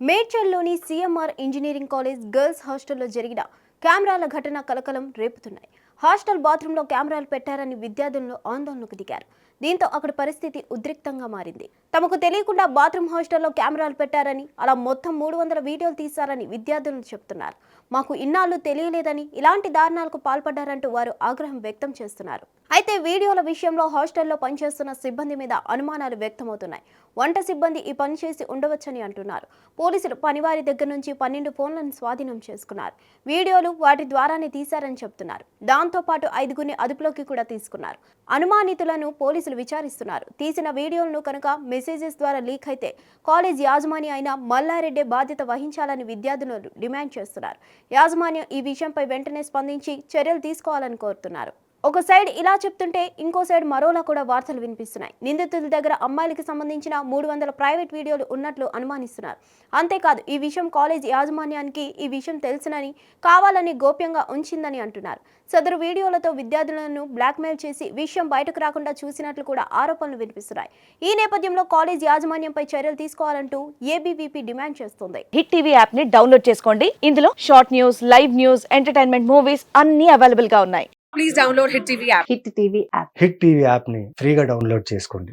మేడ్చల్లోని CMR engineering college girls హాస్టల్లో జరిగిన కెమెరాల ఘటన కలకలం రేపుతున్నాయి. హాస్టల్ బాత్రూంలో కెమెరాలు పెట్టారని విద్యార్థులు ఆందోళనకు దిగారు. దీంతో అక్కడ పరిస్థితి ఉద్రిక్తంగా మారింది. తమకు తెలియకుండా బాత్రూమ్ హాస్టల్లో కెమెరాలు పెట్టారని, అలా మొత్తం 300 వీడియోలు తీశారని విద్యార్థులు చెబుతున్నారు. మాకు ఇన్నాళ్ళు తెలియలేదని, ఇలాంటి దారుణాలకు పాల్పడ్డారంటూ వారు ఆగ్రహం వ్యక్తం చేస్తున్నారు. అయితే వీడియోల విషయంలో హాస్టల్లో పనిచేస్తున్న సిబ్బంది మీద అనుమానాలు వ్యక్తమవుతున్నాయి. వంట సిబ్బంది ఈ పని చేసి ఉండవచ్చని అంటున్నారు. పోలీసులు పనివారి దగ్గర నుంచి 12 ఫోన్లను స్వాధీనం చేసుకున్నారు. వీడియోలు వాటి ద్వారానే తీశారని చెబుతున్నారు. దాంతో పాటు 5గురిని అదుపులోకి కూడా తీసుకున్నారు. అనుమానితులను పోలీసులు విచారిస్తున్నారు. తీసిన వీడియోలను కనుక మెసేజెస్ ద్వారా లీక్ అయితే కాలేజ్ యాజమాని అయిన మల్లారెడ్డి బాధ్యత వహించాలని విద్యార్థులు డిమాండ్ చేస్తున్నారు. యాజమాన్యం ఈ విషయంపై వెంటనే స్పందించి చర్యలు తీసుకోవాలని కోరుతున్నారు. ఒక సైడ్ ఇలా చెప్తుంటే ఇంకో సైడ్ మరోలా కూడా వార్తలు వినిపిస్తున్నాయి. నిందితుల దగ్గర అమ్మాయిలకి సంబంధించిన 300 ప్రైవేట్ వీడియోలు ఉన్నట్లు అనుమానిస్తున్నారు. అంతేకాదు ఈ విషయం కాలేజ్ యాజమాన్యానికి ఈ విషయం తెలుసునని, కావాలని గోప్యంగా ఉంచిందని అంటున్నారు. సదరు వీడియోలతో విద్యార్థులను బ్లాక్మెయిల్ చేసి విషయం బయటకు రాకుండా చూసినట్లు కూడా ఆరోపణలు వినిపిస్తున్నాయి. ఈ నేపథ్యంలో కాలేజ్ యాజమాన్యంపై చర్యలు తీసుకోవాలంటూ ఏబీవీపీ డిమాండ్ చేస్తోంది. హిట్ టీవీ యాప్ ని డౌన్లోడ్ చేసుకోండి. ఇందులో short news, live news, entertainment movies అన్ని అవైలబుల్ గా ఉన్నాయి. Please download Hit TV app. Hit TV app. Hit TV యాప్ని ఫ్రీగా డౌన్లోడ్ చేసుకోండి.